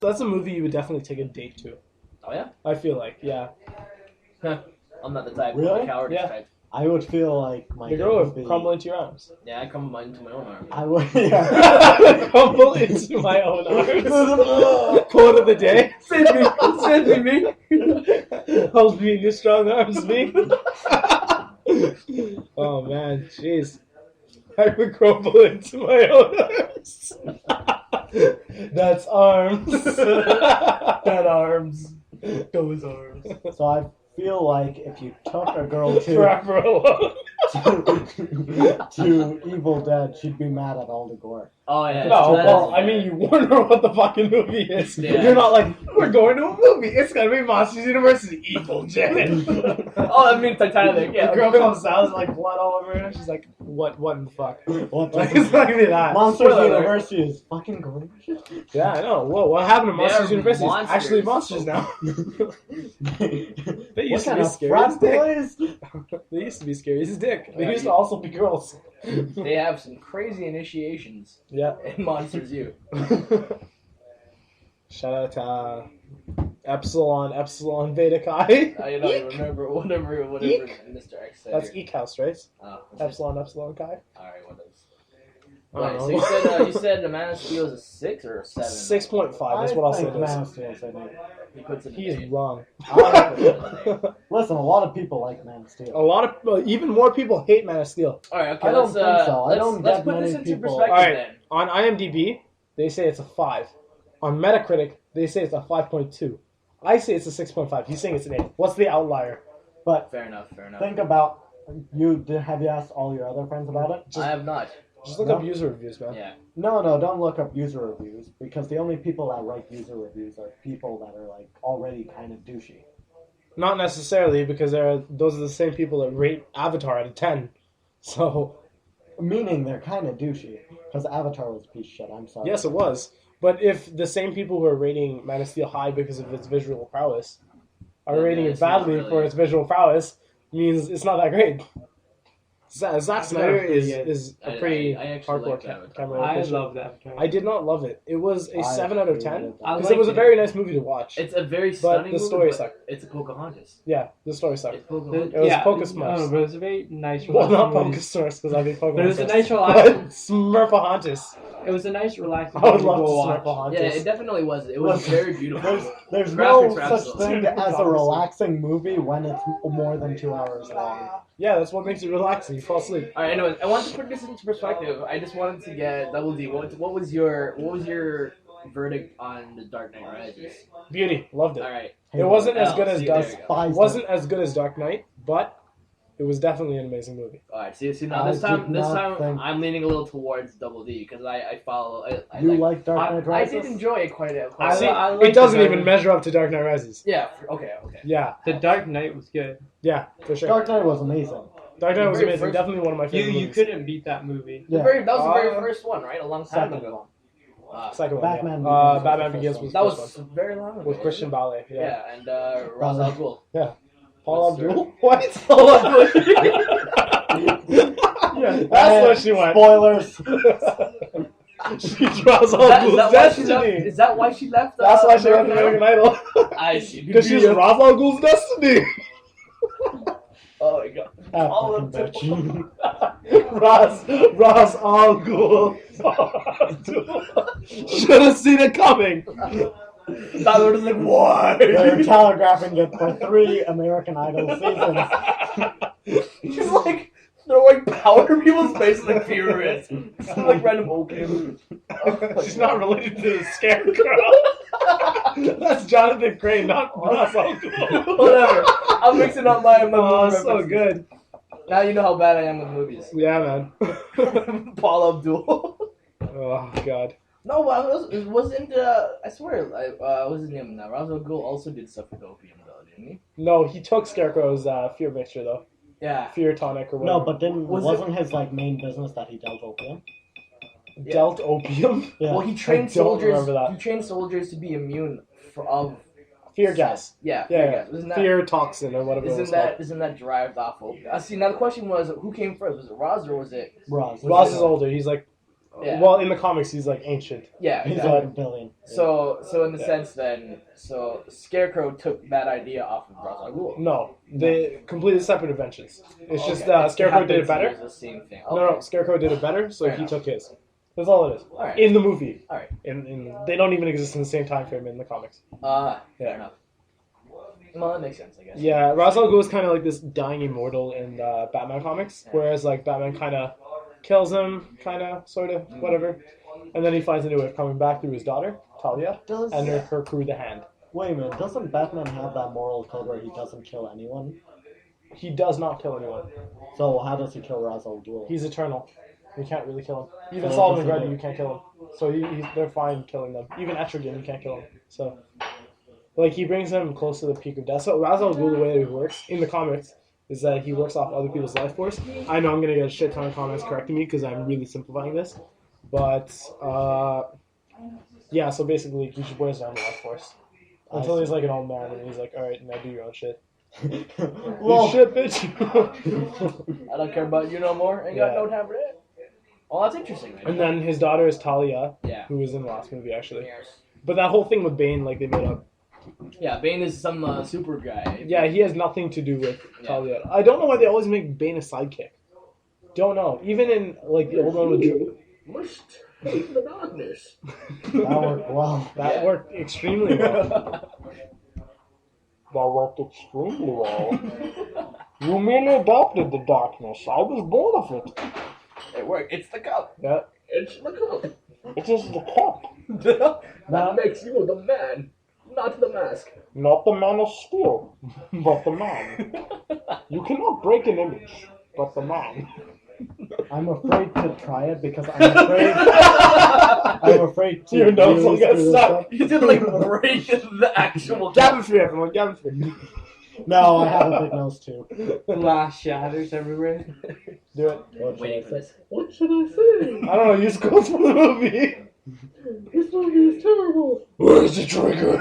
that's a movie you would definitely take a date to. Oh yeah. I feel like I'm not the type. Really? I'm the cowardice Yeah. type. I would feel like my the date girl would would be... crumble into your arms. Yeah, I come into my own arms. I would, yeah. Crumble into my own arms. Quote of the day. Send me. Hold me in your strong arms, me. Oh man, jeez. I would crumble into my own arms. That's arms. That arms. Those arms. So I feel like if you took a girl Forever alone. to Evil Dead, she'd be mad at all the gore. Oh yeah. No, that well, is- I mean, you warn her what the fucking movie is. Yeah. You're not like, we're going to a movie. It's gonna be Monsters University. Evil Dead. Oh, I mean Titanic. Yeah. The girl comes out, there's like blood all over her. She's like, what in the fuck? What the Like, it's not gonna be that. Monsters Spoiler alert. University is fucking gorgeous. Yeah, I know. Whoa, what happened to They Monsters are University? It's monsters. actually monsters now. They What used to kind be of scary frat as dick. boys? They used to be scary as dick. They Yeah, used to you- also be girls. They have some crazy initiations Yeah. in Monsters U. Shout out to Epsilon Beta Chi. I don't even remember whatever Mr. X said. That's here. Eek House, right? Oh, Epsilon Chi. Alright, what is? I Right, don't so know. you said the Man of Steel is a 6 or a 7? 6.5. That's what I'll say. think it Man is. of Steel said it. He puts it in He's the wrong. Listen, a lot of people like Man of Steel. A lot of even more people hate Man of Steel. Alright, okay, I don't let's, think so. I let's, don't let's get put this many into people- perspective Alright. then. On IMDb, they say it's a 5. On Metacritic, they say it's a 5.2. I say it's a 6.5. He's saying it's an 8. What's the outlier? But Fair enough. think about have you asked all your other friends about it? I have not. Just look No. up user reviews, man. Yeah. No, don't look up user reviews because the only people that write user reviews are people that are like already kind of douchey. Not necessarily, because those are the same people that rate Avatar at a 10. So, Meaning they're kind of douchey because Avatar was a piece of shit. I'm sorry. yes, it was. But if the same people who are rating Man of Steel high because of its visual prowess are Yeah, rating it it's not badly really- for its visual prowess, means it's not that great. Zack Snyder is a pretty I actually hardcore liked Avatar. camera. I location. love that. I did not love it. It was a I 7 out of hated 10. it. I Because it was a liked very nice movie to watch. It's a very But stunning the movie, story but sucked. It's a Pocahontas. Yeah, the story sucked. It's Pocahontas. It was yeah, Pocus Smurfs. No, but it was a very nice. Well, not relaxing movie. Pocus Smurfs, because I think Pokemon. But it was a nice But relaxing. Smurfahontas. It was a nice relaxing. I would movie love to to watch. Smurfahontas. Yeah, it definitely was. It was very beautiful. There's no Graphics were such absolutely- thing as a relaxing movie when it's more than 2 hours long. Yeah, that's what makes it relaxing. You fall asleep. All right. Anyways, I wanted to put this into perspective. I just wanted to get Double D. What was your verdict on The Dark Knight Rises? Beauty, loved it. All right. It wasn't as Oh, good as see, Dark. there you go. Spies It wasn't as good as Dark Knight, but it was definitely an amazing movie. All right. See now I this did time not think- I'm leaning a little towards Double D because I follow. I You like. like Dark Knight I Rises? did enjoy it quite a. I See, I like it doesn't the even Dark- measure up to Dark Knight Rises. Yeah. Okay. Yeah, The Dark Knight was good. yeah, for sure. Dark Knight was amazing. Dark Knight was Very amazing. first- Definitely one of my favorite You movies. couldn't beat that movie. Yeah. That was the very Uh, first one, right? A long time Second ago. one. Second one, Batman yeah. Begins was Batman the Begins first was That the was first one. very long ago. With Christian Bale. Yeah. Yeah, and Ra's al Ghul. Paul Yes, sir. Abdul? What? Paul Abdul. Yeah, that's where she went. Spoilers. She draws all Is that Ghul's why she left? destiny. Is that why she left? That's why she left American American Idol? Idol. I see. Because she's Ra's al Ghul's destiny. Oh my god. Ah, All fucking of bitch. Ra's al Ghul. Should have seen it coming. Tyler was like, why? They're telegraphing it for 3 American Idol seasons. She's like throwing powder in people's faces like furious. It's like random opium. She's not related to the Scarecrow. That's Jonathan Crane, not Ra's al Ghul. Whatever. I'm mixing up my Oh, movie so references. good. Now you know how bad I am with movies. Yeah, man. Paul Abdul. Oh, God. No, but it wasn't. I swear, what's his name now? Ra's al Ghul also did stuff with opium, though, didn't he? No, he took Scarecrow's fear mixture, though. Yeah. Fear tonic or whatever. No, but Was wasn't his like main business that he dealt opium? Dealt opium? Yeah. Well, he trained I don't soldiers. remember that. He trained soldiers to be immune of Fear gas. Yeah, Yeah, fear yeah. gas. Isn't that? Fear toxin or whatever it was Isn't that derived off opium? See, now the question was, who came first? Was it Roz or was it? Ross. called. Ross is older. He's like Yeah. Well, in the comics, he's like ancient. Yeah, He's exactly. like a billion. So in the Yeah. sense then, so Scarecrow took that idea off of Ra's al Ghul. No, they completely separate inventions. It's just Okay. Scarecrow did it happens to better. use the same thing. No, Scarecrow did it better, so Fair he enough. took his. That's all it is. All right. In the movie. All right. In they don't even exist in the same time frame in the comics. Fair Yeah. enough. Well, that makes sense, I guess. Yeah, Ra's al Ghul is kind of like this dying immortal in Batman comics, Yeah. whereas like Batman kind of kills him, kind of, sort of, whatever, and then he finds a new way of coming back through his daughter Talia Does and her crew, the Hand. wait a minute? Doesn't Batman have that moral code where he doesn't kill anyone? He does not kill anyone. So how does he kill Ra's al Ghul? He's eternal. You can't really kill him. Even So Solomon doesn't Grundy, it- you can't kill him. So they're fine killing them. Even Etrigan, you can't kill him. So, like, he brings them close to the peak of death. So Ra's al Ghul, the way that he works in the comics, is that he works off other people's life force. I know I'm gonna get a shit ton of comments correcting me because I'm really simplifying this, but yeah. So basically, he just wears down the life force until he's like an old man, and he's like, "All right, now do your own shit." Well, You shit, bitch. I don't care about you no more. Ain't got Yeah. no time for that. Oh, that's interesting. Man. And then his daughter is Talia, Yeah. who was in the last movie actually. But that whole thing with Bane, like they made up. Yeah, Bane is some super guy. Yeah, he has nothing to do with Yeah. Talia. I don't know why they always make Bane a sidekick. Don't know. Even in like the old one with Drew, Must hate the darkness. that worked well. that Yeah. worked extremely well. That worked extremely well. You merely adopted the darkness. I was born of it. It worked. It's the cup. Yeah, It's the cup. it is the cup, That makes you the man, not the mask. not the man of steel, but the man. You cannot break an image, but the man. I'm afraid to try it because I'm afraid to. Your nose will use get this stuck. stuff. You did like break the actual Gavin free, everyone. Gavin free. No, I have a big nose too. Glass shatters everywhere. Do it. What Waiting should for I this. say? What should I say? I don't know. Use quotes from the movie. This movie is terrible. Where's the trigger?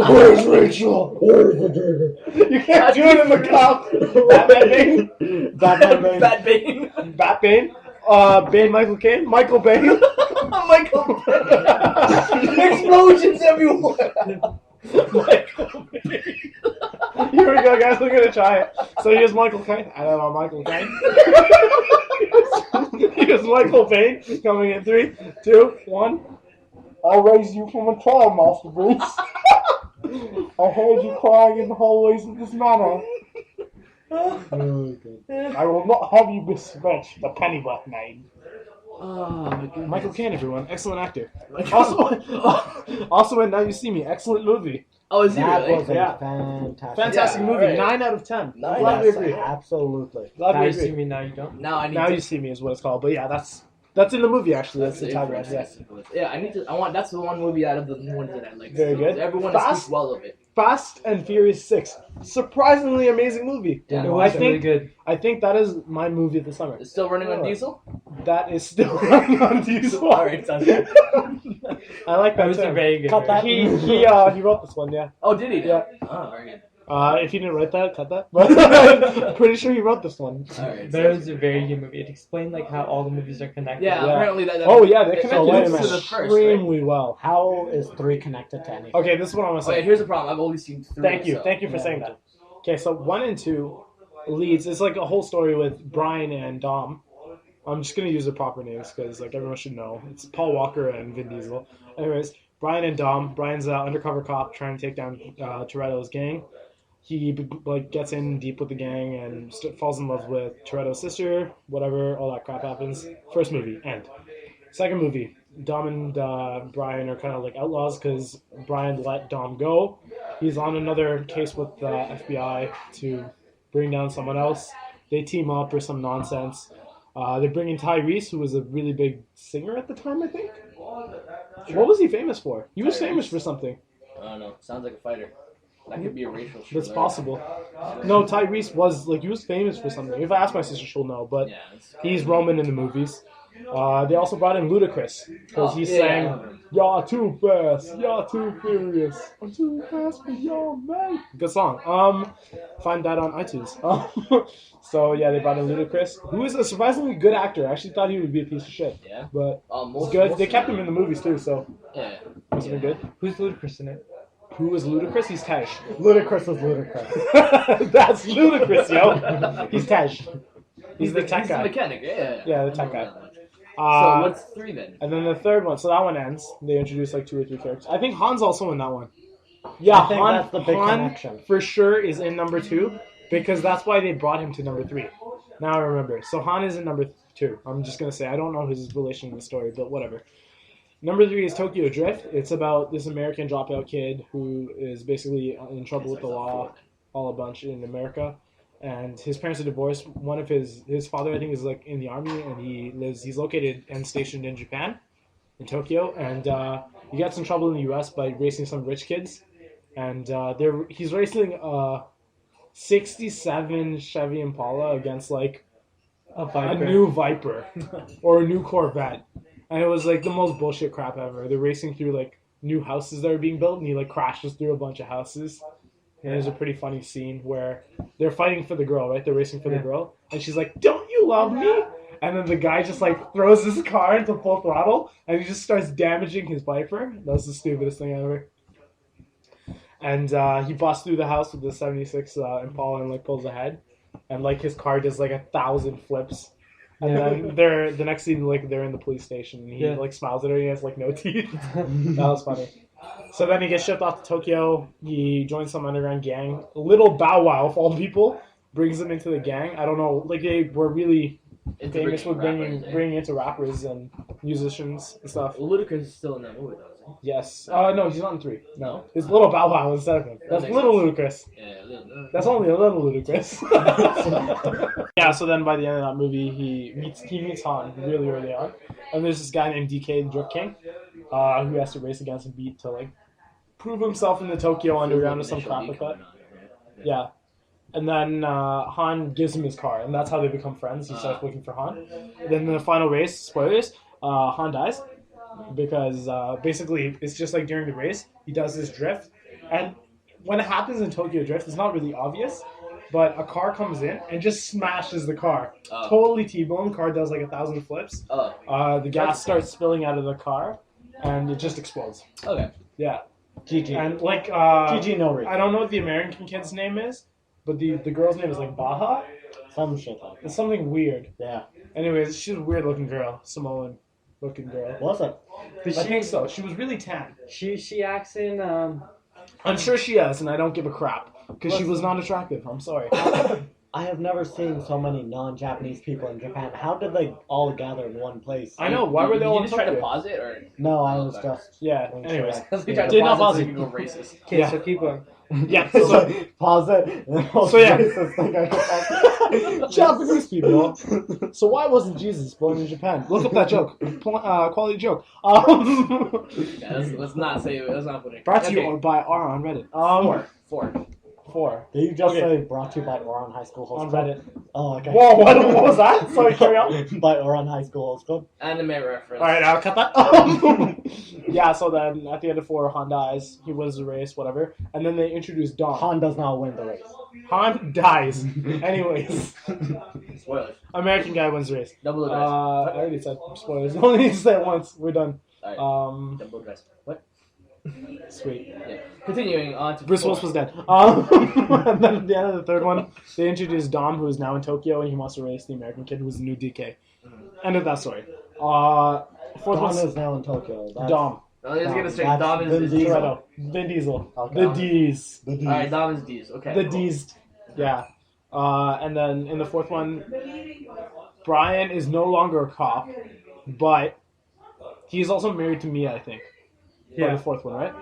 Where's Rachel? Where's the trigger? You can't do it in the cup. Batman Bane. Batman Bane. Bad Bane. Bat Bane. Bane Michael Caine. Michael Bane. Michael Bane. Explosions everywhere. Michael Bane. Here we go, guys. We're gonna try it. So here's Michael Caine. I don't know Michael Caine. Here's Michael Bane coming in 3, 2, 1. I'll raise you from a child, Master Bruce. I heard you crying in the hallways of this manor. Oh, good. I will not have you besmirch the Pennyworth name. Oh my goodness. Michael Caine, everyone. Excellent actor. Also in Now You See Me. Excellent movie. Oh, is he That really? was a Yeah. fantastic. Fantastic Yeah, movie. alright. 9 out of 10. Nine Glad we Yes, agree. absolutely. Glad Now we you see agree. me, now you don't. Now I need Now to. You See Me is what it's called. But yeah, that's in the movie actually. That's the tagline. influence. Yeah. Yeah, I need to. I want. That's the one movie out of the new ones that I like. Very good. Everyone Fast. speaks well of it. Fast and Furious 6. Surprisingly amazing movie. Yeah. It I was really think good. I think that is my movie of the summer. It's still running on Oh. diesel. That is still running on Diesel. All right, sounds good. I like That that was a too. very good. Cut that. version. He wrote this one, yeah. Oh, did he? Yeah. Oh, very good. If he didn't write that, cut that. But pretty sure he wrote this one. All right. But it was a very good movie. It explained like how all the movies are connected. Yeah, Yeah. apparently that. Oh yeah, they it connected wait a this minute. to the first. Right? extremely well. How is 3 connected to anything? Okay, this is what I'm gonna Oh yeah, say. here's the problem. I've only seen 3. Thank you so- for saying that. Okay, so 1 and 2 leads. It's like a whole story with Brian and Dom. I'm just gonna use their proper names because like everyone should know. It's Paul Walker and Vin Diesel. Anyways, Brian and Dom. Brian's an undercover cop trying to take down Toretto's gang. He like gets in deep with the gang and falls in love with Toretto's sister. Whatever, all that crap happens. First movie, end. Second movie, Dom and Brian are kind of like outlaws because Brian let Dom go. He's on another case with the FBI to bring down someone else. They team up or some nonsense. They bring in Tyrese, who was a really big singer at the time, I think. What was he famous for? He was famous for something. I don't know. Sounds like a fighter. That could be a racial slur. That's possible. No, Tyrese was like he was famous for something. If I ask my sister, she'll know. But Yeah. he's Roman in the movies. They also brought in Ludacris because he sang You're too fast. You're too furious. I'm too fast for your man. Good song. Find that on iTunes. So yeah, they brought in Ludacris, who is a surprisingly good actor. I actually thought he would be a piece of shit, Yeah. but Most, he's good. most They of kept them- him in the movies too, so Yeah. must have been good. Who's Ludacris in it? Who is Ludacris? He's Tej. Ludicrous is ludicrous. That's Ludacris, yo. He's Tej. He's the tech he's guy. the mechanic. Yeah. Yeah, the tech guy. So what's 3 then? And then the third one, so that one ends. They introduce like 2 or 3 characters. I think Han's also in that one. Yeah, I think Han, that's the big Han connection. for sure is in number 2 because that's why they brought him to number 3. Now I remember. So Han is in number 2. I'm just gonna say I don't know his relation in the story, but whatever. Number 3 is Tokyo Drift. It's about this American dropout kid who is basically in trouble with the law all a bunch in America. And his parents are divorced. One of his father, I think, is like in the army, and he's located and stationed in Japan, in Tokyo. And he gets in trouble in the U.S. by racing some rich kids. And he's racing a 67 Chevy Impala against like a new Viper or a new Corvette. And it was like the most bullshit crap ever. They're racing through like new houses that are being built, and he like crashes through a bunch of houses. And there's a pretty funny scene where they're fighting for the girl, right? They're racing for the girl. And she's like, "Don't you love me?" And then the guy just like throws his car into full throttle and he just starts damaging his Viper. That's the stupidest thing ever. And he busts through the house with the 76 Impala and like pulls ahead. And like his car does like 1,000 flips. And then the next scene, like they're in the police station and he like smiles at her and he has like no teeth. That was funny. So then he gets shipped off to Tokyo. He joins some underground gang. Little Bow Wow, of all people, brings him into the gang. I don't know, like they were really famous with bringing into rappers and musicians and stuff. Ludacris is still in that movie, though, isn't Yes. No, he's not in 3. No. It's Little Bow Wow instead of him. That's makes Little Ludacris. he? Yeah, Lil. That's only a little ludicrous. Yeah, so then by the end of that movie, he meets Han really early on. And there's this guy named DK, the Drip King, who has to race against a beat to like prove himself in the Tokyo Underground or some crap like that. Yeah. And then Han gives him his car, and that's how they become friends. He starts looking for Han. And then in the final race, spoilers, Han dies. Because basically, it's just like during the race, he does this drift. And when it happens in Tokyo Drift, it's not really obvious. But a car comes in and just smashes the car. Totally T-bone. The car does like 1,000 flips. The gas starts spilling out of the car, and it just explodes. Okay. Yeah. GG. And like, GG no reason. I don't know what the American kid's name is, but the girl's name is like Baha. Some shit like that. It's something weird. Yeah. Anyways, she's a weird looking girl. Samoan looking girl. Was it? I think so. She was really tan. She acts in I'm sure she is, and I don't give a crap. Because she was not attractive. I'm sorry. I have never seen so many non-Japanese people in Japan. How did they all gather in one place? I know. Why were they all Did you just try to Tokyo? pause it, or? No, I was just... Yeah, making anyways. sure Because we I- tried Did to not pause pause it it. so you can go racist. Okay, Yeah. so keep going. Yeah. So, Pause it. The most So, yeah. racist thing I could possibly... Japanese people. So why wasn't Jesus born in Japan? Look up that joke. Quality joke. Yeah, let's not say it. Let's not put it. Brought to Okay. you by R on Reddit. Four. Did you just Okay. say brought to you by Oron High School Host On Club? Reddit. Oh, okay. Whoa, what was that? Sorry, carry on. By Oron High School Host Club. Anime reference. Alright, I'll cut that. Yeah, so then at the end of 4, Han dies. He wins the race, whatever. And then they introduce Dom. Han does not win the race. Han dies. Anyways. Spoilers. American guy wins the race. Double I address. already said spoilers. Only need to say it once. We're done. Alright. Double address. What? Sweet. Yeah. Continuing on to Bruce Willis was dead. And then at the end of the third one, they introduced Dom, who is now in Tokyo, and he wants to race the American kid, who's the new DK. End of that story. Fourth Dom one is now in Tokyo. That's... Dom. I was gonna say That's Dom Vin is Diesel. Toretto. Vin Diesel. Okay. The D's. The dude. Alright, Dom is D's. Okay. The D's. Yeah. And then in the fourth one, Brian is no longer a cop, but he's also married to Mia, I think. Yeah. The fourth one, right?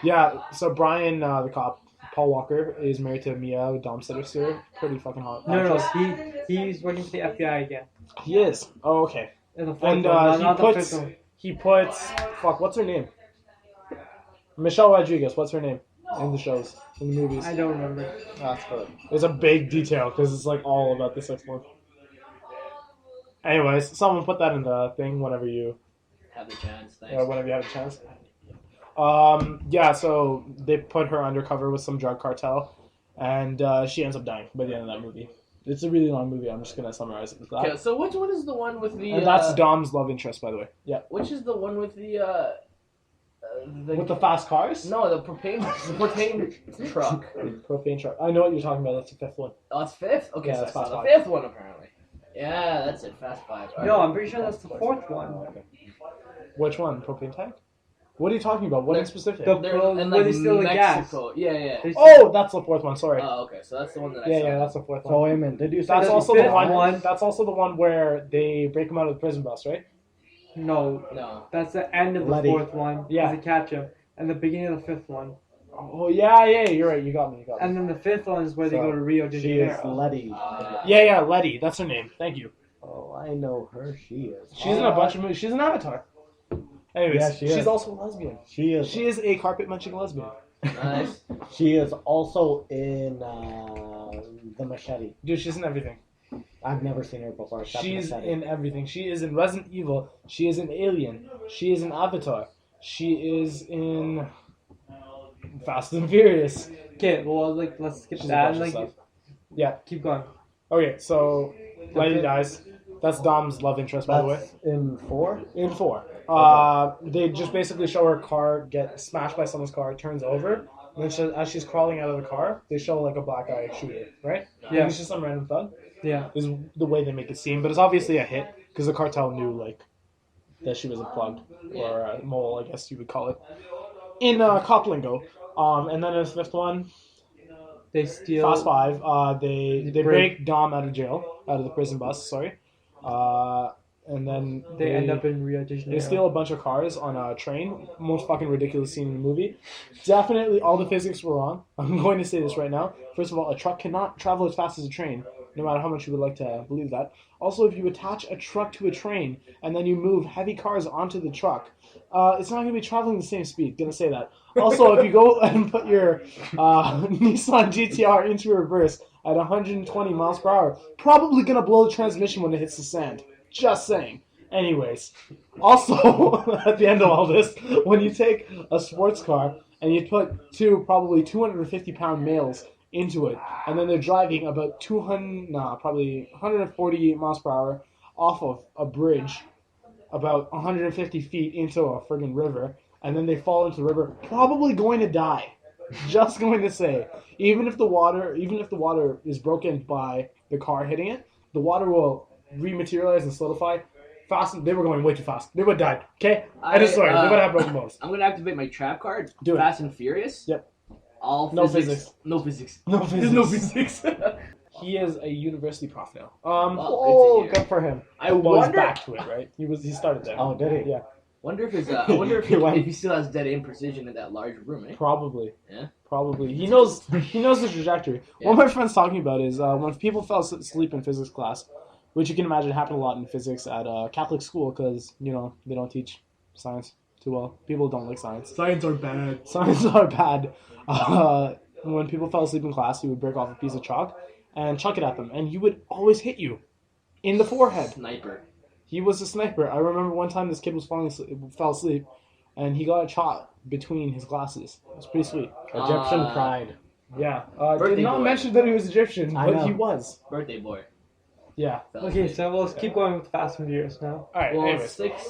Yeah, so Brian, the cop, Paul Walker, is married to Mia, Dom's sister. Pretty fucking hot. No, actress. he's working for the FBI again. He is. Oh, okay. In the fourth And one, not the fifth one. he puts, fuck, what's her name? Michelle Rodriguez, what's her name? In the shows, in the movies. I don't remember. That's good. It's a big detail, because it's like all about the sixth one. Anyways, someone put that in the thing whenever you have the chance. Thanks. whenever you have a chance. So they put her undercover with some drug cartel, and she ends up dying by the end of that movie. It's a really long movie. I'm just gonna summarize it with that. Okay, so which one is the one with the? And that's Dom's love interest, by the way. Yeah. Which is the one with the? With the fast cars? No, the propane truck. Propane truck. I know what you're talking about. That's the fifth one. Oh, it's fifth. Okay, Yeah, so that's that's Fast the Five. fifth one apparently. Yeah, that's it. Fast Five. All No, right. I'm pretty sure that's the fourth one. Okay. Which one? Propane tank? What are you talking about? What in specific? They're Well, in where they steal the gas. Mexico. Yeah. They- Oh, that's the fourth one. Sorry. Oh, okay. So that's the one that I Yeah, saw. that's the fourth So one. wait a minute, did you say That's the also the fifth one. one. That's also the one where they break him out of the prison bus, right? No, No. that's the end of the Letty. fourth one. Yeah. They catch him. And the beginning of the fifth one. Oh yeah, you're right. You got me. And then the fifth one is where they So, go to Rio de she is Janeiro. Letty. Yeah, Letty. That's her name. Thank you. Oh, I know her. She is. She's in a bunch of movies. She's an Avatar. Anyways, Yeah, she she's is. also a lesbian. She is. She is a carpet munching lesbian. Nice. She is also in the Machete. Dude, she's in everything. I've never seen her before. except She's Machete. in everything. She is in Resident Evil. She is in Alien. She is in Avatar. She is in Fast and Furious. Okay, well, like, let's skip She's a that bunch and, of like, stuff. Yeah. keep going. Okay, so Letty fifth- dies. That's Dom's love interest, by the way. That's in 4? In 4. They just basically show her car get smashed by someone's car, turns over. And then as she's crawling out of the car, they show like a black guy shoot her, right? Yeah. It's just some random thug. Yeah. Is the way they make it seem, but it's obviously a hit because the cartel knew like that she was a plug or a mole, I guess you would call it, in cop lingo. And then in the fifth one, They steal. Fast Five, they break Dom out of jail, out of the prison bus. Sorry, and then They end up in Rio de Janeiro. they steal a bunch of cars on a train. Most fucking ridiculous scene in the movie. Definitely all the physics were wrong. I'm going to say this right now. First of all, a truck cannot travel as fast as a train, no matter how much you would like to believe that. Also, if you attach a truck to a train and then you move heavy cars onto the truck, it's not going to be traveling the same speed. Gonna say that. Also, if you go and put your Nissan GTR into reverse at 120 miles per hour, probably going to blow the transmission when it hits the sand. Just saying. Anyways, also, at the end of all this, when you take a sports car and you put two probably 250-pound males into it, and then they're driving about 140 miles per hour off of a bridge about 150 feet into a friggin' river, and then they fall into the river, probably going to die. Just going to say, even if the water is broken by the car hitting it, the water will rematerialize and solidify. Fast, they were going way too fast. They would have died. Okay, I just sorry. They would have broken bones. I'm gonna activate my trap card. Do it. Fast and Furious. Yep. All No physics. physics. No physics. No There's no physics. He is a university prof now. Oh, good to hear. Good for him. I Well, he's wonder. back to it, right? He started there. Oh, did he? Yeah, Wonder if his. I wonder if He went- if he still has dead aim precision in that large room, eh? probably. Yeah. Probably. He knows the trajectory. Yeah. What my friend's talking about is when people fell asleep in physics class, which you can imagine happened a lot in physics at Catholic school because, they don't teach science too well. People don't like science. Science are bad. Science are bad. When people fell asleep in class, he would break off a piece of chalk and chuck it at them, and he would always hit you in the forehead. Sniper. He was a sniper. I remember one time this kid fell asleep, and he got a shot between his glasses. It was pretty sweet. Egyptian pride. Yeah. Birthday Did not boy. mention that he was Egyptian, I but know. he was. Birthday boy. Yeah. Fell Okay, asleep. so let's keep going with Fast and Furious now. All right. Well, anyways. 6.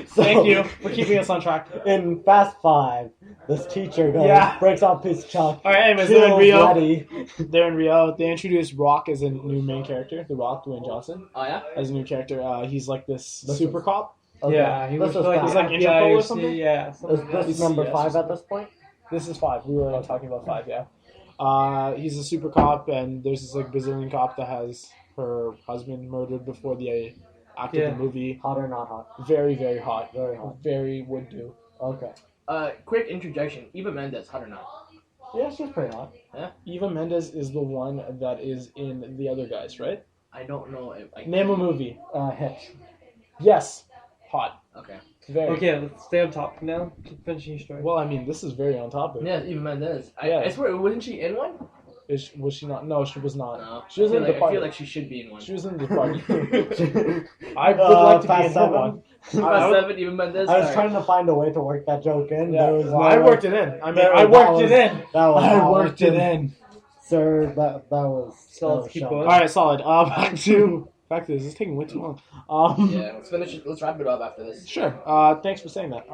Thank you for keeping us on track. In Fast 5, this teacher goes, Yeah. breaks off his chalk. All right. Anyways, they're in kills Rio. Letty. They're in Rio. They introduced Rock as a new main character. The Rock, Dwayne Johnson, Oh yeah. as a new character. He's like this This super is- cop. Okay, Yeah, he this was is like, He's fast. like FBI Interpol or or something? Yeah, Is something like this Yeah, number yes. 5 at this point? This is 5. We were talking about 5. Yeah. He's a super cop, and there's this like Brazilian cop that has her husband murdered before the act Yeah. of the movie. Hot or not hot? Very, very hot. Very hot. Very would do. Okay. Quick interjection. Eva Mendes, hot or not? Yeah, she's pretty hot. Eva Mendes is the one that is in the other guys, right? I don't know if I. Name a movie. Hitch. Yes. Hot. Okay. Very. Okay, let's stay on top now. Keep finishing your story. Well, I mean, this is very on topic. Yeah, Eva Mendes. Yeah. I swear, wasn't she in one? Was she not? No, she was not. No. She was in the I departed. feel like she should be in one. She was in the departed. I would like to be Fast in Seven? one. Fast 7, even Mendes. I was trying to find a way to work that joke in. Yeah, There was well, no I way. worked it in. I mean, There- I that worked was- it in. That was I not worked it working. in. Sir, that was. So that let's was keep shocking. going. All right, solid. Back to this. It's taking way too long. Yeah, let's finish it. Let's wrap it up after this. Sure. Thanks for saying that.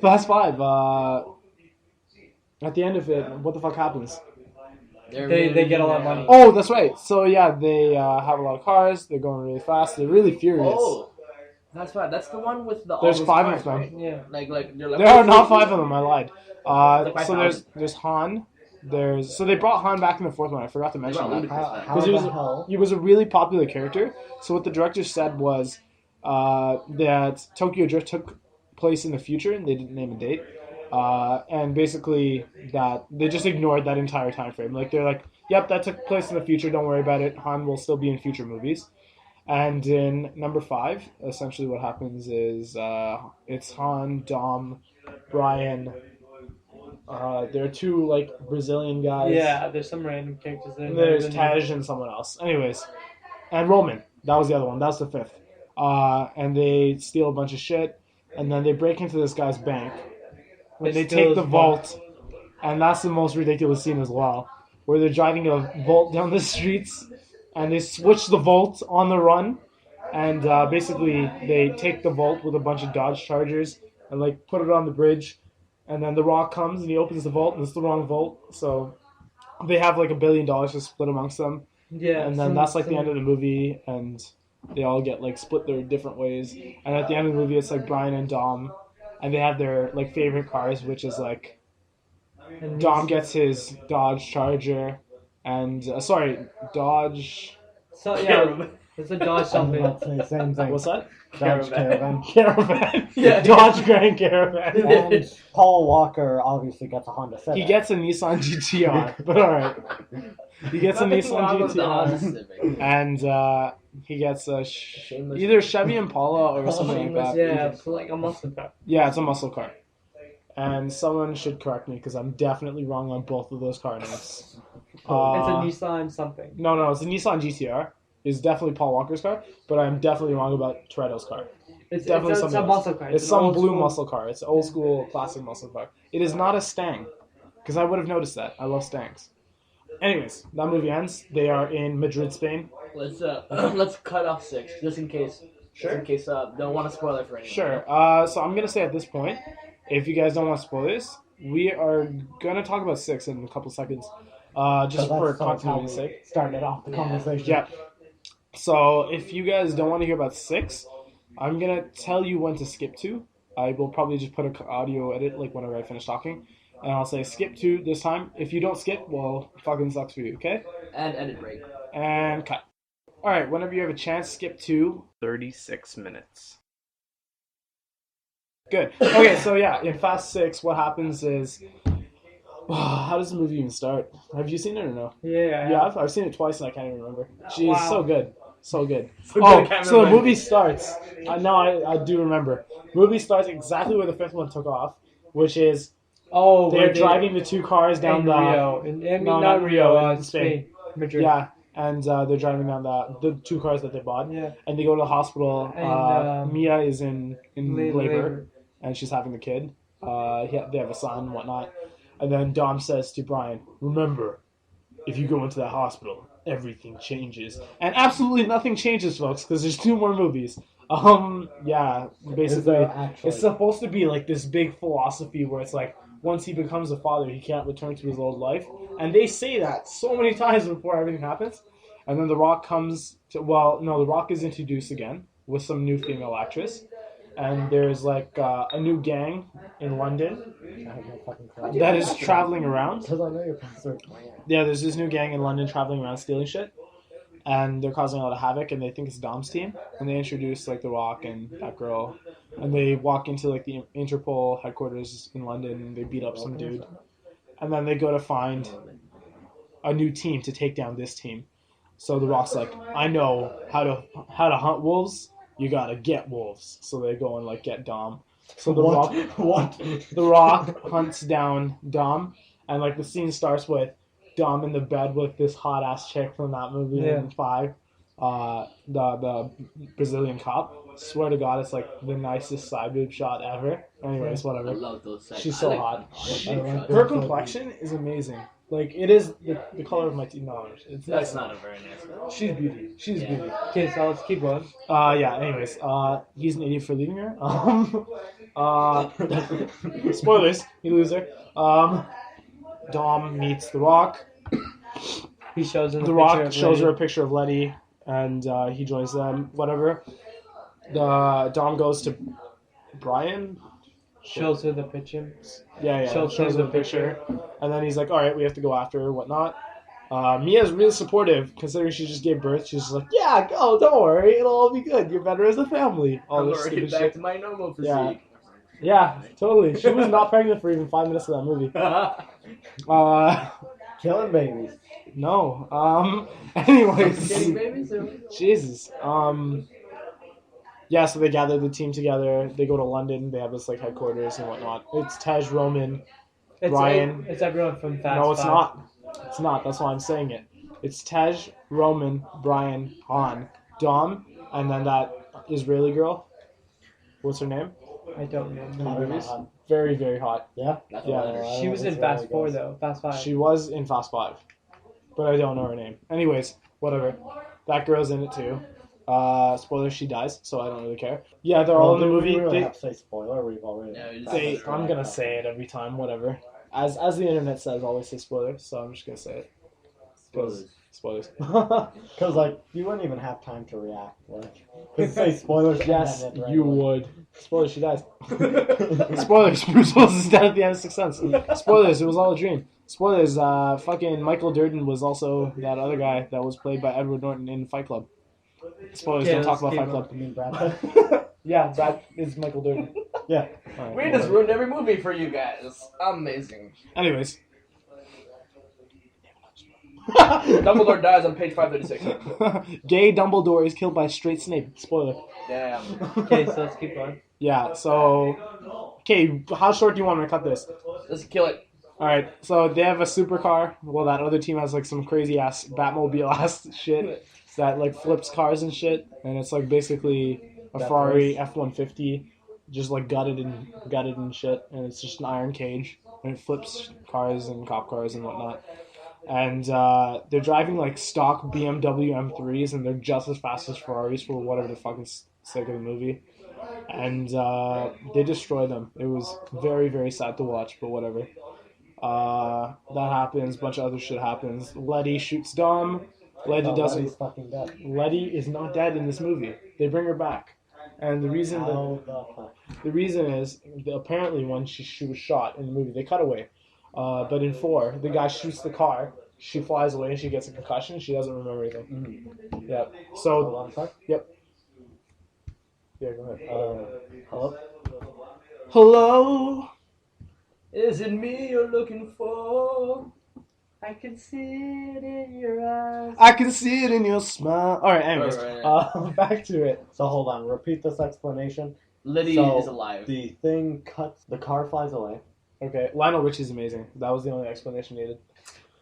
Fast 5. At the end of it, what the fuck happens? They get a lot of money. Oh, that's right. So yeah, they have a lot of cars. They're going really fast. They're really furious. Oh, that's right. That's the one with the. There's all those 5 cars, of them. right? Yeah. Like they're like. There are not 5 of them. I lied. Like So 5,000. there's Han. So they brought Han back in the 4th one. I forgot to They mention brought that. Ludacris back. How Because he the was hell? he was a really popular character. So what the director said was that Tokyo Drift took place in the future, and they didn't name a date. And basically that they just ignored that entire time frame. Like they're like, "Yep, that took place in the future. Don't worry about it. Han will still be in future movies." And in number 5, essentially what happens is it's Han, Dom, Brian. There are 2 like Brazilian guys. Yeah, there's some random characters there. And there's Taj and someone else. Anyways, and Roman. That was the other one. That was the 5th. And they steal a bunch of shit, and then they break into this guy's bank. When They they steal take his the vault, and that's the most ridiculous scene as well, where they're driving a vault down the streets, and they switch the vault on the run, and basically they take the vault with a bunch of Dodge Chargers and like put it on the bridge, and then the Rock comes and he opens the vault, and it's the wrong vault, so they have like $1 billion to split amongst them. Yeah. And then that's like the end of the movie, and they all get like split their different ways. And at the end of the movie, it's like Brian and Dom, and they have their like favorite cars, which is like Dom gets his Dodge Charger, and Dodge. So yeah, it's a Dodge something. I'd say same thing. What's that? Dodge Caravan. Caravan. Yeah. Dodge Grand Caravan. And Paul Walker obviously gets a Honda Civic. He gets a Nissan GTR, but all right. He gets a Nissan GTR, and he gets a Shameless. either Chevy Impala or something like that. Yeah, it's like a muscle car. Yeah, it's a muscle car. And someone should correct me because I'm definitely wrong on both of those car names. It's a Nissan something. No, it's a Nissan GTR. It's definitely Paul Walker's car, but I'm definitely wrong about Toretto's car. It's Definitely it's something a else. muscle car. It's an some old blue school- muscle car. It's an old school classic muscle car. It is not a Stang, because I would have noticed that. I love Stangs. Anyways, that movie ends. They are in Madrid, Spain. Let's cut off 6 just in case. Sure. Just in case don't want to spoil it for anyone. Sure. So I'm gonna say at this point, if you guys don't want spoilers, we are gonna talk about 6 in a couple seconds, just for continuity's sake. Started off the conversation. Yeah. So if you guys don't want to hear about 6, I'm gonna tell you when to skip to. I will probably just put an audio edit like whenever I finish talking, and I'll say skip to this time. If you don't skip, well, fucking sucks for you. Okay? And edit break. And cut. All right. Whenever you have a chance, skip to 36 minutes. Good. Okay. So yeah, in Fast 6, what happens is, how does the movie even start? Have you seen it or no? Yeah. Yeah, I've seen it twice and I can't even remember. Jeez, Wow. so good. So good. So good, I Oh, can't so the remember. movie starts. I do remember. Movie starts exactly where the 5th one took off, which is Oh, they're where they- driving the 2 cars down in the Rio. No, Not Rio. in Spain. Madrid. yeah, and they're driving down the 2 cars that they bought, Yeah. and they go to the hospital. And, Mia is in labor, Labor. and she's having the kid. They have a son and whatnot, and then Dom says to Brian, "Remember, if you go into that hospital, everything changes." And absolutely nothing changes, folks, because there's 2 more movies. Yeah, Is basically, there actually? it's supposed to be like this big philosophy where it's like, once he becomes a father, he can't return to his old life. And they say that so many times before everything happens. And then The Rock comes to, The Rock is introduced again with some new female actress. And there's like a new gang in London I have no fucking clue. that is traveling around. Because I know your password. Yeah, there's this new gang in London traveling around stealing shit. And they're causing a lot of havoc, and they think it's Dom's team. And they introduce like The Rock and that girl, and they walk into like the Interpol headquarters in London, and they beat up some dude. And then they go to find a new team to take down this team. So The Rock's like, "I know how to hunt wolves. You gotta get wolves." So they go and like get Dom. So The Rock, What? The Rock hunts down Dom, and like the scene starts with Dom in the bed with this hot ass chick from that movie in 5. The Brazilian cop. Swear to God, it's like the nicest side boob shot ever. Anyways, I whatever. love those sides. She's I so like hot. them. Her complexion is amazing. Like it is the color of my teeth. No, it's That's not a very nice one. She's beauty. She's Yeah. beauty. Okay, so let's keep going. Yeah. Anyways, he's an idiot for leaving her. Spoilers. He loses her. Dom meets The Rock. He shows her The Rock shows her a picture of Letty, and he joins them. Whatever. The Dom goes to Brian. Shows her the picture. Yeah. Shows Shows her the picture, and then he's like, "All right, we have to go after her, whatnot." Mia's really supportive, considering she just gave birth. She's just like, "Yeah, go, don't worry, it'll all be good. You're better as a family." All I'm this already stupid back shit. to my normal physique. Yeah. Yeah, totally. She was not pregnant for even 5 minutes of that movie. Killing babies. No. Anyways, Getting babies? Or... Jesus. Yeah, so they gather the team together. They go to London. They have this like headquarters and whatnot. It's Tej, Roman, Brian. It's everyone from Fast No, it's Five. not. It's not. That's why I'm saying it. It's Tej, Roman, Brian, Han, Dom, and then that Israeli girl. What's her name? I don't know. I don't know. Very, very hot. Yeah. That's Yeah. hilarious. She was in Fast 4 though. Fast 5. She was in Fast 5, but I don't know her name. Anyways, whatever. That girl's in it too. Spoiler, she dies, so I don't really care. Yeah, they're all in the movie. We really They, have to say spoiler. We've already. Yeah, we just- they, I'm gonna say it every time, whatever. As the internet says, always say spoilers, so I'm just gonna say it. Spoilers. Because like you wouldn't even have time to react. Like, just say spoilers. and Yes, then it right you away. would. Spoilers, she dies. Spoilers, Bruce Willis is dead at the end of Sixth Sense. Spoilers, it was all a dream. Spoilers, fucking Michael Durden was also that other guy that was played by Edward Norton in Fight Club. Spoilers, Okay, don't talk about let's Fight keep Club. You mean Brad Pitt? Yeah, that is Michael Durden. Yeah. Alright, We just whatever. ruined every movie for you guys. Amazing. Anyways. Dumbledore dies on page 536. Gay Dumbledore is killed by a straight Snape. Spoiler. Damn. Okay, so let's keep going. Yeah, so... Okay, how short do you want me to cut this? Let's kill it. Alright, so they have a supercar. Well, that other team has like some crazy ass Batmobile ass shit that like flips cars and shit. And it's like basically a That Ferrari F-150 just like gutted and shit. And it's just an iron cage. And it flips cars and cop cars and whatnot. And they're driving like stock BMW M3s and they're just as fast as Ferraris for whatever the fucking sake of the movie. And they destroy them. It was very, very sad to watch, but whatever. That happens. A bunch of other shit happens. Letty shoots Dom. Letty No, doesn't. Letty's fucking dead. Letty is not dead in this movie. They bring her back, and the reason How the fuck? the reason is apparently when she was shot in the movie, they cut away. But in 4, the guy shoots the car. She flies away and she gets a concussion. She doesn't remember anything. Mm-hmm. Yeah. Hold So on, sorry. yeah, go ahead. Hello. Hello. Is it me you're looking for? I can see it in your eyes. I can see it in your smile. All right. Anyways, Alright. back to it. So hold on. Repeat this explanation. Liddy So, is alive. The thing cuts. The car flies away. Okay, Lionel Richie's amazing. That was the only explanation needed.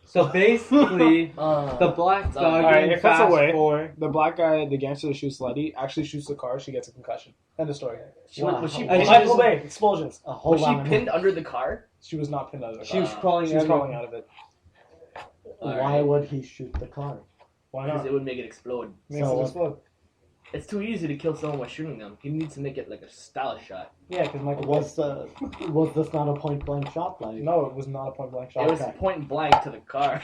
So basically, the black dog Alright, in it cuts Fast away. 4. The black guy, the gangster that shoots Letty, actually shoots the car. She gets a concussion. End of story. Was she And pinned, she Michael Bay, explosions. Hold was she on. pinned under the car? She was not pinned out of the She car. was crawling She was out. crawling out of it. Why would he shoot the car? Why Because not? it would make it explode. Makes So, it explode. It's too easy to kill someone by shooting them. He needs to make it like a stylish shot. Yeah, because Michael Bay. Was this not a point blank shot? Like No, it was not a point blank shot. It was Okay. point blank to the car.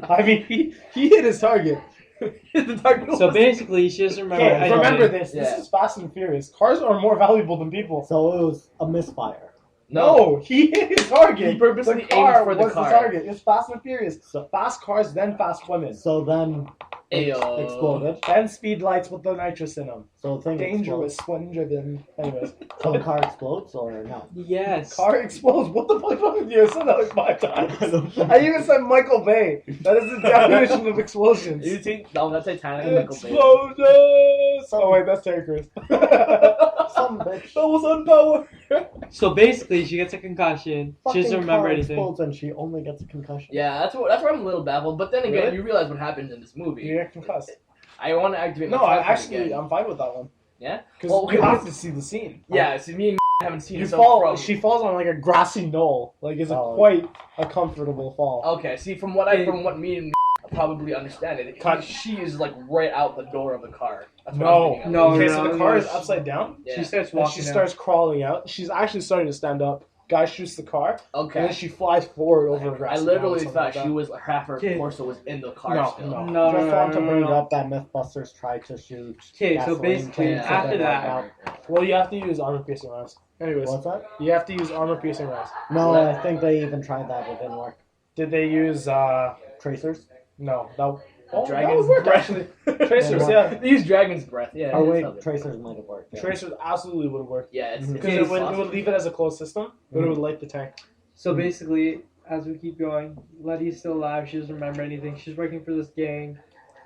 I mean, he hit his target. The target So was- basically, she doesn't remember Okay, anything. remember this. Yeah. This is Fast and Furious. Cars are more valuable than people. So it was a misfire. No, he hit his target. He purposely the car aimed for the was car. the target. It's Fast and Furious. So fast cars, then fast women. So then Ayo. exploded. And speed lights with the nitrous in them. So the thing Dangerous explodes. when driven. Anyways, So the car explodes or no? Yes. car explodes. What the fuck is wrong with you? I said that like 5 times. I even said Michael Bay. That is the definition of explosions. You think? No, that's Titanic and Michael Bay. Explosions! Oh wait, that's Terry Crews. Some bitch. That was on power. So basically, she gets a concussion. She doesn't Fucking remember car anything. explodes and she only gets a concussion. Yeah, that's where I'm a little baffled. But then again, Really? you realize what happens in this movie. You get concussed. I want to activate my No, I tripod actually, again. I'm fine with that one. Yeah? Because Well, you okay, have to see the scene. Yeah, see, me and haven't seen You it so fall. from... She falls on like a grassy knoll. Like it's Oh. quite a comfortable fall. Okay, see, from what me and probably understand it, Cut. she is like right out the door of the car. That's what No. I'm thinking of. No, Okay, no, so the no, car no, is upside down. Yeah. She starts And walking. she starts crawling out. She's actually starting to stand up. Guy shoots the car, and Okay. then she flies forward over a I grassy literally knoll or something thought like she that. was half her Okay. torso was in the car No, still. no. No, Just want to bring no. up that Mythbusters tried to shoot. Okay, so gasoline basically, cans that after didn't that- work out. Well, you have to use armor piercing rounds. Anyways, What's that? you have to use armor piercing rounds. No, I think they even tried that. It didn't work. Did they use Tracers? No, that. Oh, that Dragon's would work breath. actually. Tracers, yeah. They use Dragon's Breath. Yeah. Oh that's wait, how they- Tracers might have worked. Yeah. Tracers absolutely would work Yeah, it's because it's it would awesome. leave it as a closed system, but it would light the tank. So basically, as we keep going, Letty's still alive. She doesn't remember anything. She's working for this gang.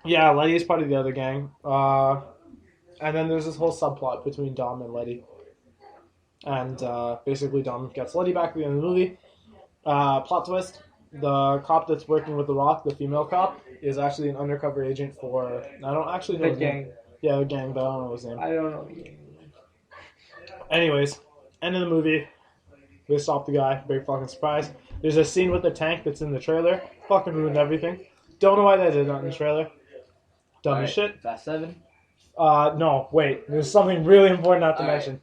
Yeah, Letty is part of the other gang. And then there's this whole subplot between Dom and Letty. And basically, Dom gets Letty back at the end of the movie. Plot twist: the cop that's working with The Rock, the female cop, is actually an undercover agent for. I don't actually know The his name. gang. Yeah, the gang, but I don't know his name. I don't know. Anyways, end of the movie. They stop the guy. Big fucking surprise. There's a scene with the tank that's in the trailer. Fucking ruined everything. Don't know why they did that in the trailer. Dumb as shit. Fast 7. No, wait. There's something really important not to All right. mention.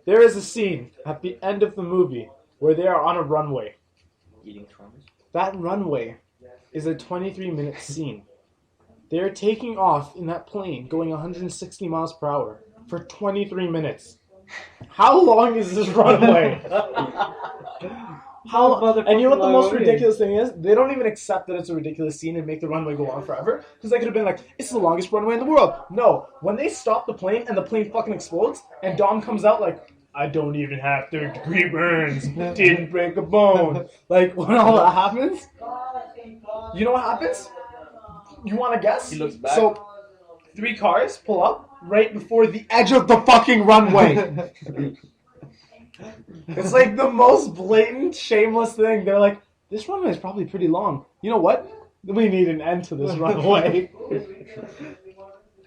There is a scene at the end of the movie where they are on a runway. Eating traumas. That runway is a 23-minute scene. They are taking off in that plane going 160 miles per hour for 23 minutes. How long is this runway? And you know what the most ridiculous thing is? They don't even accept that it's a ridiculous scene and make the runway go on forever. Because they could have been like, it's the longest runway in the world. No. When they stop the plane and the plane fucking explodes and Dom comes out like, I don't even have 3rd-degree burns. Didn't break a bone. Like, when all that happens, you know what happens? You want to guess? He looks back. So, 3 cars pull up right before the edge of the fucking runway. It's like the most blatant, shameless thing. They're like, this runway is probably pretty long. You know what? We need an end to this runway.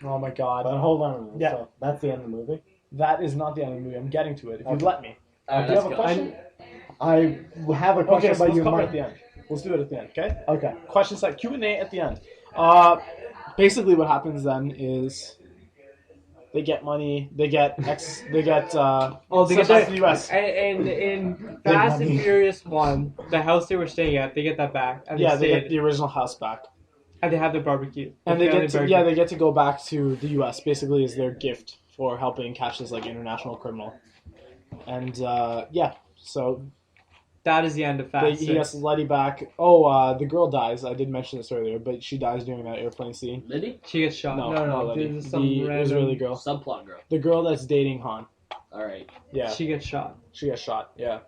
Oh my god. But hold on. Yeah. So that's the end of the movie. That is not the end of the movie. I'm getting to it. If you'd Okay. let me. Alright, Do you let's have a go. question? I have a question, Okay, so but let's you cover it might. at the end. Let's do it at the end, okay? Okay. Question set Q&A at the end. Basically what happens then is they get money, they get They stuff get back that to the US. And in Fast and money. Furious 1, the house they were staying at, they get that back. And Yeah, they they stay get the original house back. and they have their barbecue. And Their they family get to, barbecue. they get to go back to the US basically as their gift for helping catch this like international criminal. And so That is the end of Fast. he gets Letty back. Oh, the girl dies. I did mention this earlier, but she dies during that airplane scene. Liddy? She gets shot. No, No, not Letty. This is some The Israeli girl. Subplot girl. The girl that's dating Han. Alright. Yeah, She gets shot. she gets shot. Yeah.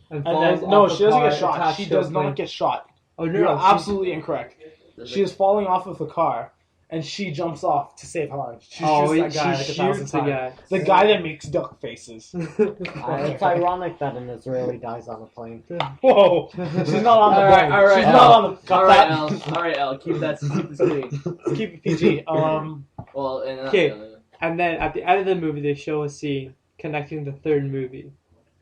And And falls then, no, off the she doesn't car get shot. attached She to a does not plane. get shot. Oh, no, You're no, absolutely incorrect. Does She it- is falling off of the car, and she jumps off to save Han. She shoots that guy like she 1,000 shoots the times. guy. The guy that makes duck faces. It's ironic that an Israeli dies on a plane. Whoa! She's not on the Alright, plane. alright, She's Al. not on the. Cut Alright, that. Al. Alright, Al. Keep this clean. Let's keep it PG. Well, and Okay. And then at the end of the movie, they show a scene connecting the third movie.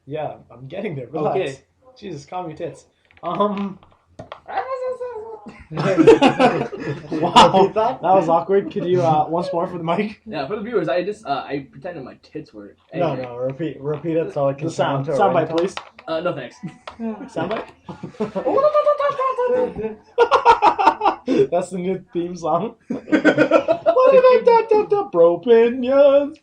Yeah, I'm getting there. Relax. Okay. Jesus, calm your tits. Wow, Repeat that? that was awkward. Could you once more for the mic? yeah, for the viewers, I just I pretended my tits were. No, angry. no. Repeat it so I can The sound, turn soundbite, into a please. No thanks. Soundbite. That's the new theme song. BroPinions.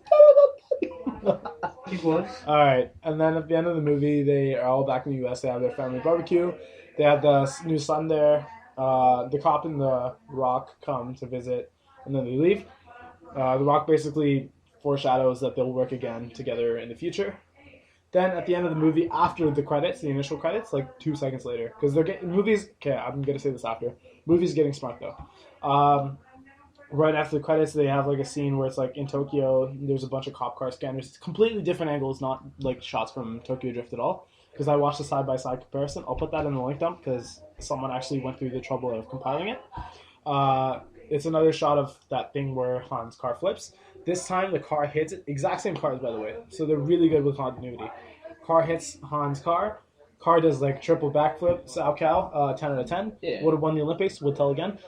Keep going. All right, and then at the end of the movie, they are all back in the U.S. They have their family barbecue. They have the new son there. The cop and the Rock come to visit, and then they leave. The Rock basically foreshadows that they'll work again together in the future. Then at the end of the movie, after the credits, the initial credits, like 2 seconds later, because they're getting movies. Okay, I'm gonna say this after. Movies getting smart though. Right after the credits, they have like a scene where it's like in Tokyo. There's a bunch of cop car scanners. It's completely different angles, not like shots from Tokyo Drift at all. Because I watched the side by side comparison. I'll put that in the link dump because someone actually went through the trouble of compiling it. It's another shot of that thing where Han's car flips. This time the car hits it. Exact same cars, by the way. So they're really good with continuity. Car hits Han's car. Car does like triple backflip. Salchow, 10 out of 10. Yeah. Would have won the Olympics. We'll tell again.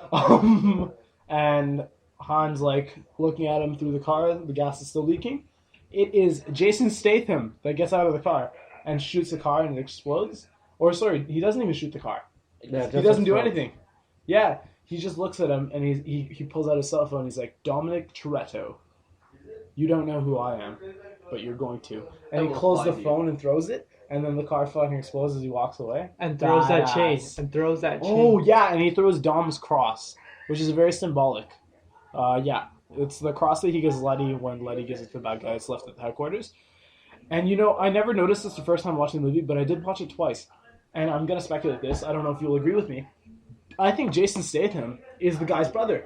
And Han's like looking at him through the car. The gas is still leaking. It is Jason Statham that gets out of the car and shoots the car and it explodes. Or sorry, he doesn't even shoot the car. Yeah, He doesn't do anything. Yeah, he just looks at him and he pulls out his cell phone. He's like, Dominic Toretto, you don't know who I am, but you're going to. And he closes the phone and throws it. And then the car fucking explodes as he walks away. And throws that chain. Badass. And throws that chain. Oh, yeah, and he throws Dom's cross, which is very symbolic. Yeah, it's the cross that he gives Letty when Letty gives it to the bad guy that's left at the headquarters. And, you know, I never noticed this the first time watching the movie, but I did watch it twice. And I'm going to speculate this. I don't know if you'll agree with me. I think Jason Statham is the guy's brother.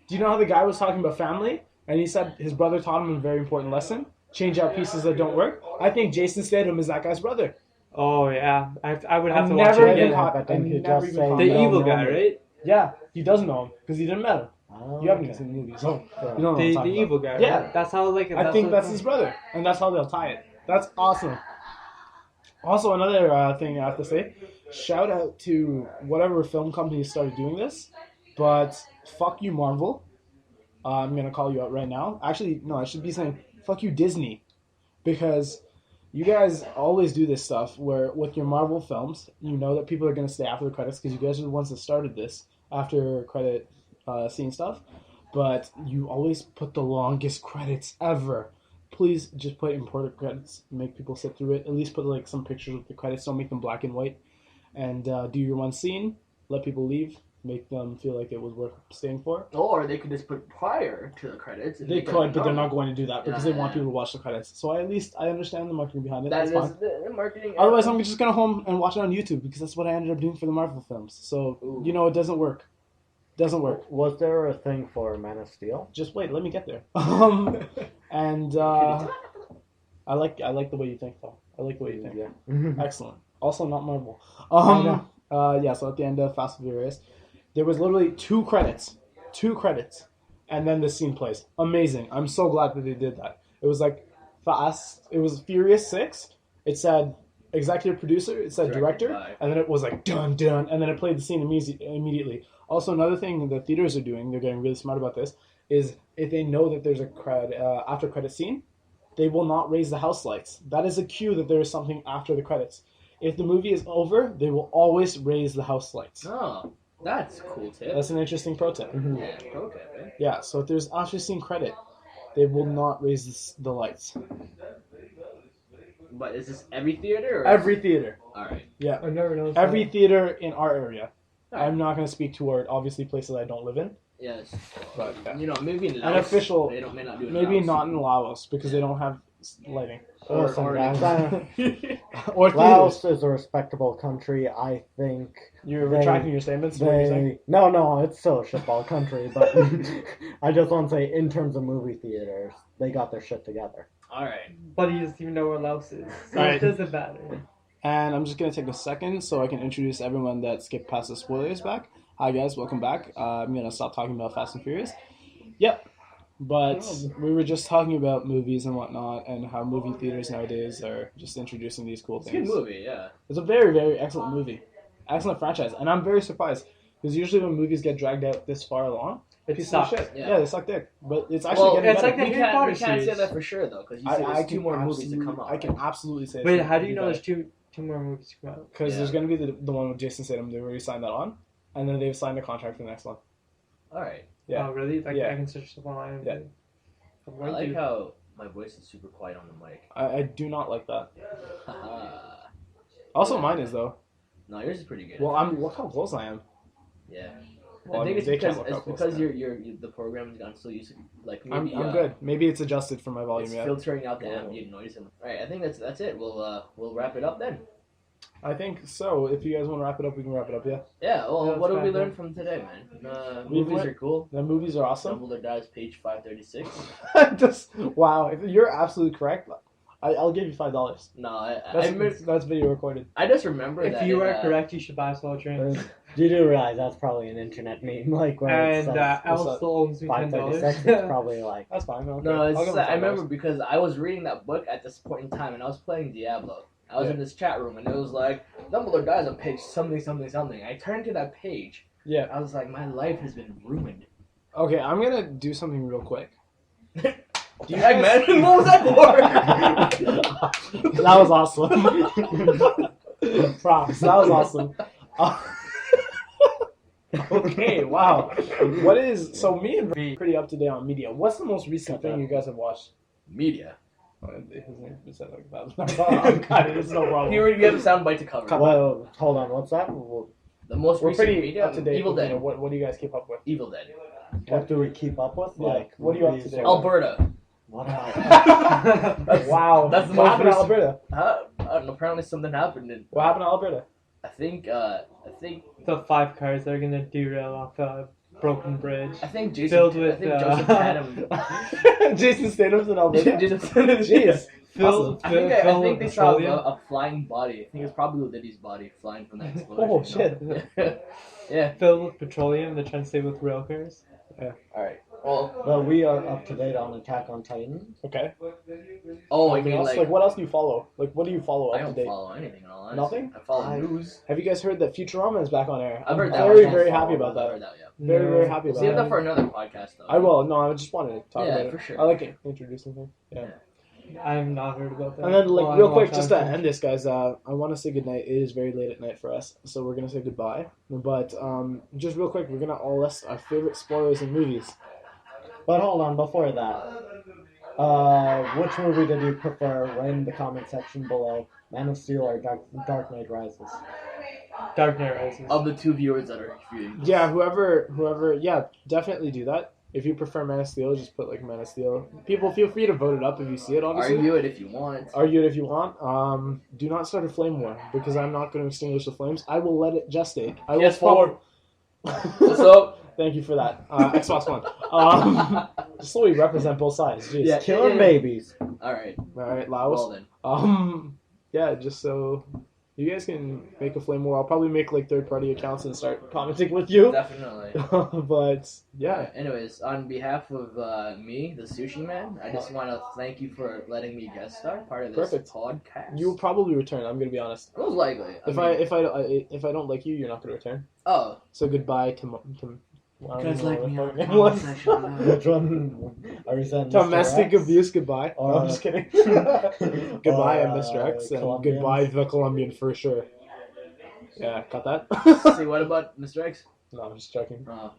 Do you know how the guy was talking about family? And he said his brother taught him a very important lesson. Change out pieces that don't work. I think Jason Statham is that guy's brother. Oh, yeah. I would have I've to watch never it even again. caught- But then I he never just even say caught- The no, evil no, guy, no. right? Yeah, he doesn't know him because he didn't met him. Oh, You haven't okay. seen the movie, so Yeah. you don't know what I'm The talking evil about. guy. Yeah. Right? That's how like. I think what- that's his brother, and that's how they'll tie it. That's awesome. Also, another thing I have to say, shout out to whatever film company started doing this, but fuck you, Marvel. I'm going to call you out right now. Actually, no, I should be saying fuck you, Disney, because you guys always do this stuff where with your Marvel films, you know that people are going to stay after the credits because you guys are the ones that started this after credit scene stuff, but you always put the longest credits ever. Please just put important credits. Make people sit through it. At least put like some pictures of the credits. Don't make them black and white. And do your one scene. Let people leave. Make them feel like it was worth staying for. Or they could just put prior to the credits. and They make it could, but they're normal. not going to do that because they want people to watch the credits. So at least I understand the marketing behind it. That That's is fine. the marketing. Otherwise, I'm just gonna home and watch it on YouTube because that's what I ended up doing for the Marvel films. So Ooh. you know, it doesn't work. Doesn't work. Was there a thing for Man of Steel? Just wait. Let me get there. And I like the way you think, though. I like the way you think. Yeah. Excellent. Also, not Marvel. know. Yeah. So at the end of Fast and Furious, there was literally two credits, and then the scene plays. Amazing. I'm so glad that they did that. It was like Fast. It was Furious 6. It said executive producer. It said Directed director, by. and then it was like dun dun, and then it played the scene immediately. Also, another thing the theaters are doing, they're getting really smart about this, is if they know that there's a after credit scene, they will not raise the house lights. That is a cue that there is something after the credits. If the movie is over, they will always raise the house lights. Oh, that's a cool tip. That's an interesting pro tip. Yeah, pro tip, eh? Yeah, so if there's after scene credit, they will not raise the lights. But is this every theater? Or Every theater. Alright. Yeah. I've never noticed Every that. theater in our area. Alright. I'm not going to speak toward, obviously, places I don't live in. Yes. But yeah. You know, maybe in Laos, official- They may not do it. Maybe in not Laos. in Laos because they don't have lighting. Or sometimes. Or theaters. Laos is a respectable country. I think You're They- retracting your statements? What are you saying? no, it's still a shitball country, but I just want to say, in terms of movie theaters, they got their shit together. Alright. But he doesn't even know where Laos is. So Right. it doesn't matter. And I'm just going to take a second so I can introduce everyone that skipped past the spoilers back. Hi guys, welcome back. I'm going to stop talking about Fast and Furious. Yep. But we were just talking about movies and whatnot and how movie theaters nowadays are just introducing these cool It's a good things. movie, yeah. It's a very, very excellent movie. Excellent franchise. And I'm very surprised because usually when movies get dragged out this far along, It pieces of sucks. shit. Yeah. Yeah, they suck dick. But it's actually getting it's better. like the We Harry Potter can't say series. that for sure, though, because you said there's two more movies to come out. I can right? absolutely say. Wait, how do you know there's two more movies to come out? Because Yeah. there's going to be the one with Jason Statham. They already signed that on, and then they've signed a contract for the next one. Alright. Yeah. Oh, really? Like, Yeah. I can search stuff online. Yeah. I like how my voice is super quiet on the mic. I do not like that. Haha. Also, mine is though. No, yours is pretty good. Well, look how close I am. Yeah. Well, I think they it's can't because look it's up close because enough. the program has gotten so used to like I'm maybe good. Maybe it's adjusted for my it's volume yet. filtering out the ambient noise. All right, I think that's it. We'll wrap it up then. I think so. If you guys want to wrap it up, we can wrap it up. Yeah. Yeah. Well, Yeah, what did we let's wrap learn it. from today, man? We Movies learned- are cool. The movies are awesome. Dumbledore dies, page 536. Just wow. If you're absolutely correct, I'll give you $5. No, That's video recorded. I just remember If that you in, are correct, you should buy Soul Train. You do realize that's probably an internet meme, like when it And says Al still owes me $10. 536. It's probably like That's fine. Okay. No, I'll give him I $5. remember because I was reading that book at this point in time, and I was playing Diablo. I was in this chat room, and it was like Dumbledore dies on page something something something. I turned to that page. Yeah. I was like, my life has been ruined. Okay, I'm gonna do something real quick. Do you man? What was that for? That was awesome. Props. That was awesome. Okay, wow. What is so? Me and Brady are pretty up to date on media. What's the most recent thing you guys have watched? Media. His name said like that. God, it's no problem. You already have a soundbite to cover. well, hold on, what's that? The most We're recent pretty media. up to date. Evil with, Dead. What do you guys keep up with? Evil Dead. What do we keep up with? Yeah. Like, What are you up to movies date or- with? Alberta. What else? Wow. That's the what most happened to recent- Alberta? I don't know. Apparently something happened. And What happened to Alberta? I think. The 5 cars that are gonna derail off a broken bridge. I think Jason. Filled with, I think Joseph Adam. Jason Statham's in Alberta. Jason. Jeez. Filled, I filled, think filled they with saw petroleum. a flying body. I think it's probably Liddy's body flying from that explosion. Oh shit. Yeah. Filled with petroleum. They're trying to stay with rail cars. All right. Well. Well, we are up to date on Attack on Titan. Okay. Oh, I Anything mean, else? like what else do you follow? Like, what do you follow I up to don't date? follow anything at all. Nothing? I follow I- news. Have you guys heard that Futurama is back on air? I've heard I'm that. very, I very don't happy follow about it. I've that. heard that, yeah. Very, No. very happy We'll about save that. that for another podcast, though. I will. No, I just wanted to talk Yeah, about it. for sure. I like it. Introducing things. Yeah. I've not heard about that. And then, like, Well, I real don't quick, watch just to Outlaws. end this, guys, I want to say goodnight. It is very late at night for us, so we're going to say goodbye. But just real quick, we're going to all list our favorite spoilers in movies. But hold on, before that, which movie did you prefer? Write in the comment section below. Man of Steel or Dark Knight Rises? Dark Knight Rises. Of the two viewers that are viewing. Yeah, whoever, yeah, definitely do that. If you prefer Man of Steel, just put, like, Man of Steel. People, feel free to vote it up if you see it, obviously. Argue it if you want. Argue it if you want. Do not start a flame war, because I'm not going to extinguish the flames. I will let it gestate. I will PS4. What's up? Thank you for that. Xbox One. Just so we represent both sides. Jeez. Yeah. Killing babies. All right. Alright, Laos. Well then. Yeah, just so you guys can make a flame war. I'll probably make like third-party accounts and start commenting with you. Definitely. But yeah, Anyways, on behalf of me, the Sushi Man, I just want to thank you for letting me guest star part of this Perfect. podcast. you'll probably return. I'm gonna be honest. Most likely. If I don't like you, you're not gonna return. Oh. So goodbye to I don't know what the name was. Which one are we saying? Mr. Domestic X? abuse. Goodbye. No, I'm just kidding. Goodbye, Or, Mr. X, and Colombians. goodbye, the Colombian for sure. Yeah, got that. See, what about Mr. X? No, I'm just joking. Oh.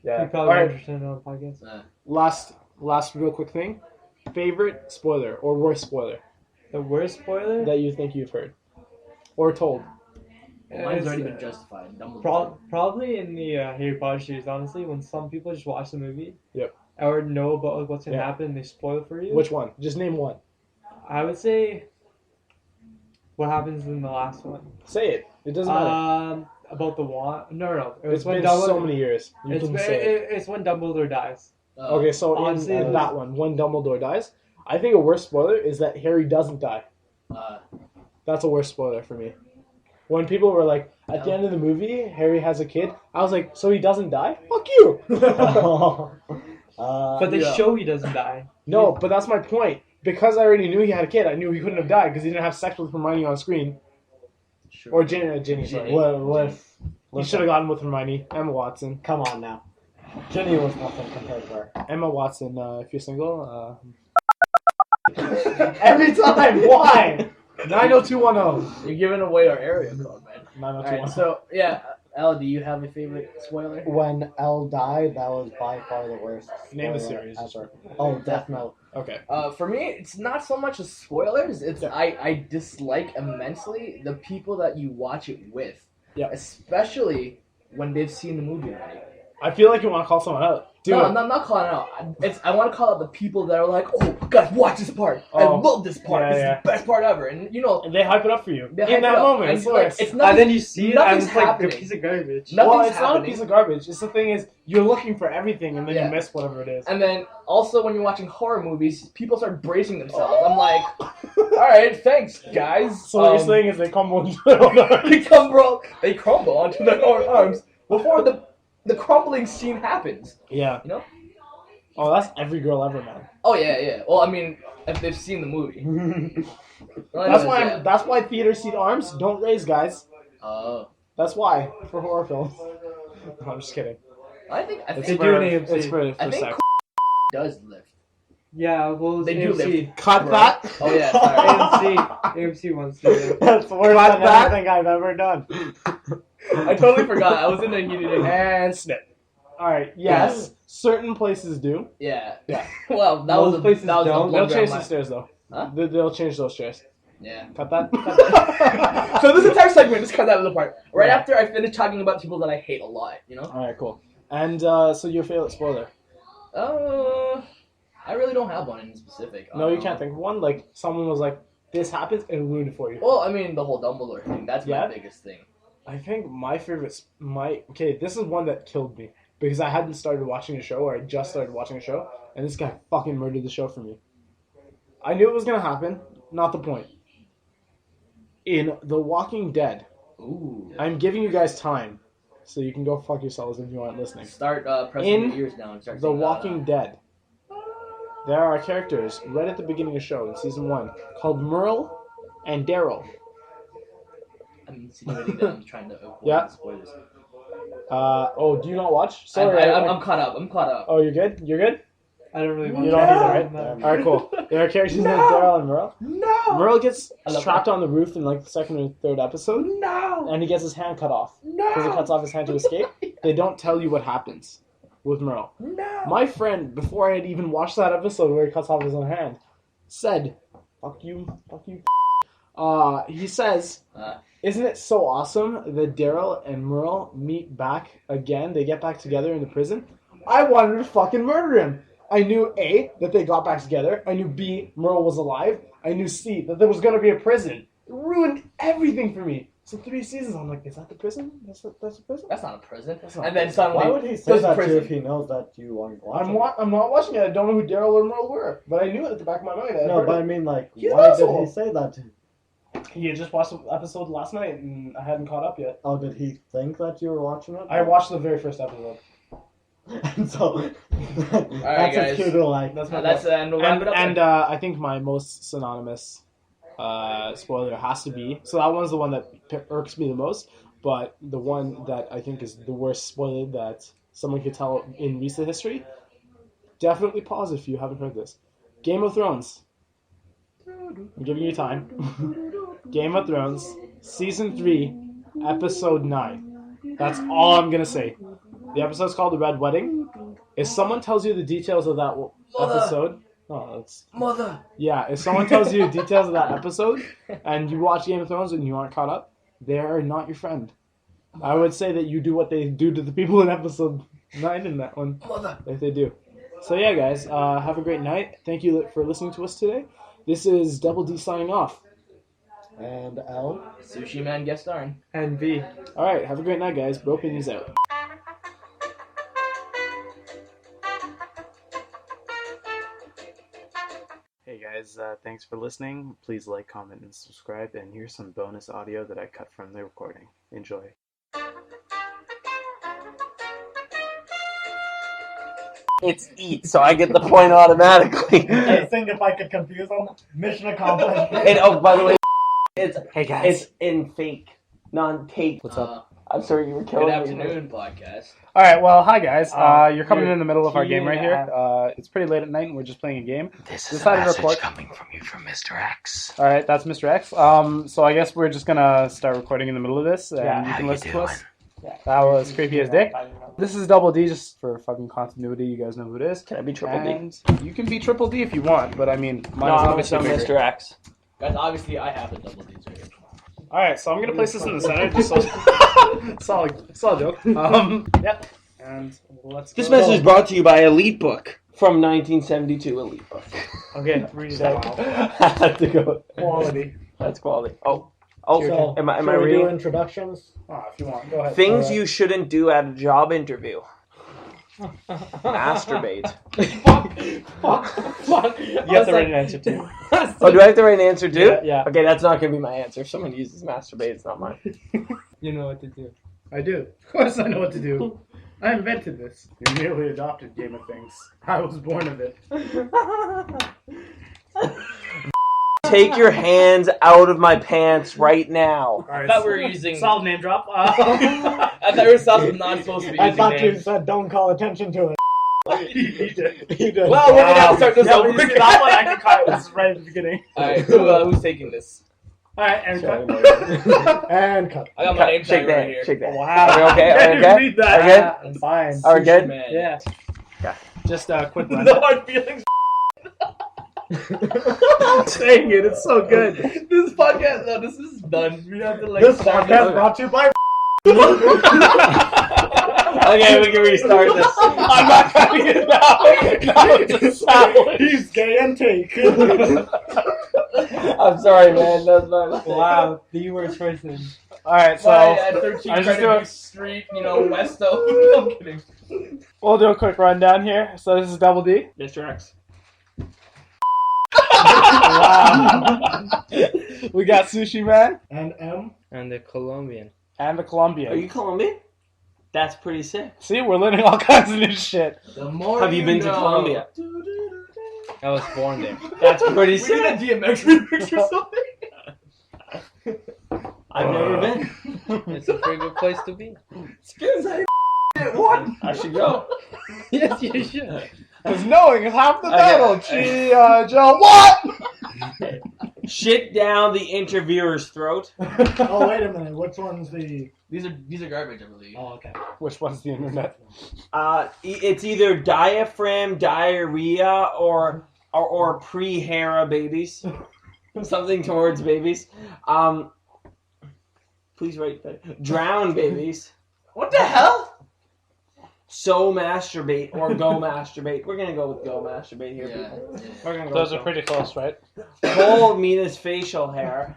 Yeah. You probably All right. interested on the podcast. Last real quick thing. Favorite spoiler or worst spoiler The worst spoiler? that you think you've heard or told? Mine's It's, already been justified. Dumbledore. Probably in the Harry Potter series, honestly, when some people just watch the movie. Yep. Or know about like, what's going to Yeah. happen and they spoil it for you. Which one? Just name one. I would say what happens in the last one. Say it. It doesn't matter. About the wand. No. It was It's when been Dumbledore, so many years. You it's, can say it. it's when Dumbledore dies. Okay, so honestly, in it was- that one, when Dumbledore dies, I think a worse spoiler is that Harry doesn't die. That's a worse spoiler for me. When people were like, at the end of the movie, Harry has a kid, I was like, so he doesn't die? Fuck you! But they Yeah. show he doesn't die. No, but that's my point. Because I already knew he had a kid, I knew he couldn't have died because he didn't have sex with Hermione on screen. Sure. Or Ginny, sorry. He should have gotten with Hermione. Emma Watson. Come on now. Ginny was nothing compared to her. Emma Watson, if you're single, Every time, why? 90210. You're giving away our area code, man. 90210. Alright, so, yeah. Al, do you have a favorite spoiler? When Elle died, that was by far the worst. Name the spoiler series. ever. Oh, Death Note. Okay. For me, it's not so much as spoilers. It's Yeah. I dislike immensely the people that you watch it with. Yeah. Especially when they've seen the movie already. I feel like you want to call someone out. No, I'm not calling it out. I want to call out the people that are like, oh, guys, watch this part. I love this part. Yeah, this is the best part ever. And you know, And they hype it up for you they hype in that it up. moment. And, It's like, hilarious. it's nothing, And then you see it, and nothing's it's like happening. a piece of garbage. Nothing's Well, it's not a happening. piece of garbage. It's the thing is, you're looking for everything, and then Yeah. you miss whatever it is. And then also when you're watching horror movies, people start bracing themselves. I'm like, all right, thanks, guys. So what you're saying is they crumble into their own arms. They crumble onto their own arms before the crumbling scene happens. Yeah. You know? Oh, that's every girl ever, man. Oh yeah. Well, I mean, if they've seen the movie. That's why theater seat arms don't raise, guys. Oh. That's why for horror films. No, I'm just kidding. I think They do an AMC. It's for I think sex. does lift. Yeah, well, They do AMC. lift. Cut that. Oh yeah, sorry. AMC wants to do. That's worse Cut than that. anything I've ever done. I totally forgot. I was in a heated. And snip. All right. Yes, certain places do. Yeah. Yeah. Well, that Most was places that was a don't. They'll blunder change on the my- stairs though. Huh? They'll change those chairs. Yeah. Cut that. So this entire segment, just cut that little part. Right Yeah. after I finish talking about people that I hate a lot, you know? All right. Cool. And so your favorite spoiler? I really don't have one in specific. No, you can't think of one. Like someone was like, "This happens," and ruined it for you. Well, I mean, the whole Dumbledore thing. That's Yeah? my biggest thing. I think my favorite, this is one that killed me because I hadn't started watching a show, or I just started watching a show, and this guy fucking murdered the show for me. I knew it was gonna happen. Not the point. In The Walking Dead, Ooh. I'm giving you guys time, so you can go fuck yourselves if you aren't listening. Start pressing In your ears down and start The saying, Walking Dead, there are characters right at the beginning of the show in season 1 called Merle and Daryl. I'm insinuating that I'm trying to avoid Yeah. the spoilers. Do you not watch? Sorry, I'm caught up. I'm caught up. Oh, you're good? You're good? I don't really want You to. don't either, right? No. Alright, cool. There are characters named Daryl and Merle. No! Merle gets I love trapped on the roof in like the second or third episode, No! and he gets his hand cut off. Because it cuts off his hand to escape. They don't tell you what happens with Merle. No! My friend, before I had even watched that episode where he cuts off his own hand, said, fuck you. He says, isn't it so awesome that Daryl and Merle meet back again? They get back together in the prison? I wanted to fucking murder him. I knew A, that they got back together. I knew B, Merle was alive. I knew C, that there was going to be a prison. It ruined everything for me. So 3 seasons, I'm like, is that the prison? That's a prison? That's not a prison. That's not And a then prison. suddenly, Why would he say there's that to prison. you if he knows that you aren't watching? I'm not watching it. I don't know who Daryl or Merle were. But I knew it at the back of my mind. No, but I mean, like, He's an why did asshole. he say that to you? He had just watched the episode last night, and I hadn't caught up yet. Oh, did he think that you were watching it? I watched the very first episode. And so, that's guys. his cue to like. That's my That's and we'll wrap it up. And I think my most synonymous spoiler has to be, so that one's the one that irks me the most, but the one that I think is the worst spoiler that someone could tell in recent history, definitely pause if you haven't heard this. Game of Thrones. I'm giving you time. Game of Thrones, Season 3, Episode 9. That's all I'm going to say. The episode's called The Red Wedding. If someone tells you the details of that episode... Oh, that's... Mother! Yeah, if someone tells you the details of that episode, and you watch Game of Thrones and you aren't caught up, they are not your friend. I would say that you do what they do to the people in Episode 9 in that one. Mother! If they do. So yeah, guys, have a great night. Thank you for listening to us today. This is Double D signing off. And L. SushiMan guest starring. And V. Alright, have a great night, guys. BroPinions out. Hey guys, thanks for listening. Please like, comment, and subscribe. And here's some bonus audio that I cut from the recording. Enjoy. It's eat, so I get the point automatically. I think if I could confuse them, mission accomplished. And oh, by the way, it's Hey guys. it's in fake, non-take. What's up? I'm sorry you were Good killing me. afternoon, podcast. Alright, well, hi guys. You're coming you're in the middle of our game right here. teeing It's pretty late at night and we're just playing a game. This is a message coming from you from Mr. X. Alright, that's Mr. X. So I guess we're just gonna start recording in the middle of this and Yeah. you How can you listen to doing? us. That was creepy as dick. This is Double D, just for fucking continuity. You guys know who it is. Can I be Triple D? And you can be Triple D if you want, but I mean, No, mine is I'm obviously with bigger. Mr. X. Guys, obviously I have the double D's right here. Alright, so I'm gonna place this in the center, just so... solid joke. Yep. And let's This go. message is brought to you by Elite Book from 1972. Elite Book. Okay, read it out. I had to go. Quality. That's quality. Oh, So, am I should we do reading? introductions? If you want, go ahead. Things Alright. you shouldn't do at a job interview. Masturbate. Fuck. You have to write an answer too. Oh, do I have to write an answer too? Yeah. Okay, that's not gonna be my answer. If someone uses masturbate, it's not mine. You know what to do. I do. Of course I know what to do. I invented this. You merely adopted Game of Things. I was born of it. Take your hands out of my pants right now. All right, I thought we were using. solid name drop. I thought we were not supposed to be I using thought you names. said don't call attention to it. You did. You did. Well, we're gonna have to start this Yeah, over. but you see, that one I can cut. This is right at the beginning. Alright, who's taking this? All right, and cut. And cut. I got my name Shake tag right that. here. Shake that. Wow. Are we okay? I Are we didn't okay? read that. Okay. I'm fine. Are we good? SushiMan. Yeah. Okay. Just a quick one. No hard feelings. Dang it, it's so good. This podcast, no, this is done. We have to like. This start podcast it. brought to you by. Okay, we can restart this. I'm not cutting it now. Now it's a salad. He's gay and take. I'm sorry, man. That's my Wow, the worst person. All right, so Bye, at 13 I just Credit do it. View Street, Westo. I'm kidding. we'll do a quick rundown here. So this is Double D. Mr. X. Wow. We got Sushi Man And M. And the Colombian. and the Colombian. Are you Colombian? That's pretty sick. See, we're learning all kinds of new shit. The more Have you been to know. Colombia? I was born there. That's pretty We sick. need a DMX remix or something. I've never been. It's a pretty good place to be. What? I should go. Yes, you should. Because knowing is half the Okay. battle. Joe, what? Shit down the interviewer's throat. Oh wait a minute. Which one's the? These are garbage, I believe. Oh okay. Which one's the internet? It's either diaphragm, diarrhea, or pre-hera babies. Something towards babies. Please write that. Drown babies. What the hell? So masturbate or go masturbate. We're gonna go with go masturbate here, people. We're gonna go Those with are pretty close, right? Pull Mina's facial hair.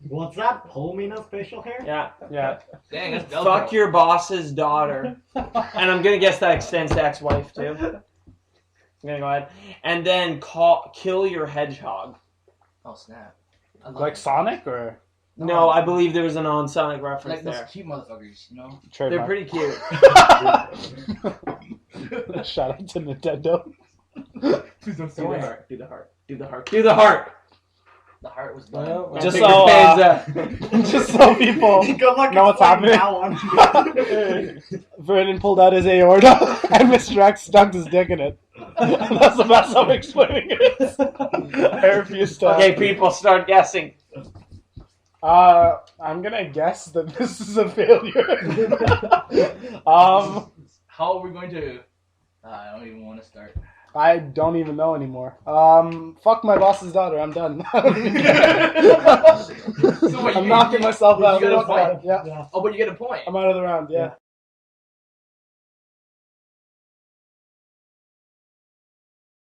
What's that? Polmina's facial hair? Yeah. Yeah. Dang, that's Fuck your boss's daughter. And I'm gonna guess that extends to ex-wife too. I'm gonna go ahead. And then kill your hedgehog. Oh snap! I love Like it. Sonic or No, I believe there was a non-Sonic reference like those there. cute motherfuckers, you know. They're trademark? pretty cute. Shout out to Nintendo. Please don't Do the heart. Do the heart. Do the heart. Do the heart. The heart was done. Well, Just Take so, your hands up. Just so people Good luck know what's explaining happening. that one. Vernon pulled out his aorta and Mr. X stuck his dick in it. That's the best I'm explaining it. I refuse to. Okay, people, start guessing. I'm gonna guess that this is a failure. How are we going to? I don't even want to start. I don't even know anymore. Fuck my boss's daughter. I'm done. So what, I'm knocking myself you out. get a Fuck point? that. Yeah, Yeah. Oh, but you get a point. I'm out of the round. Yeah.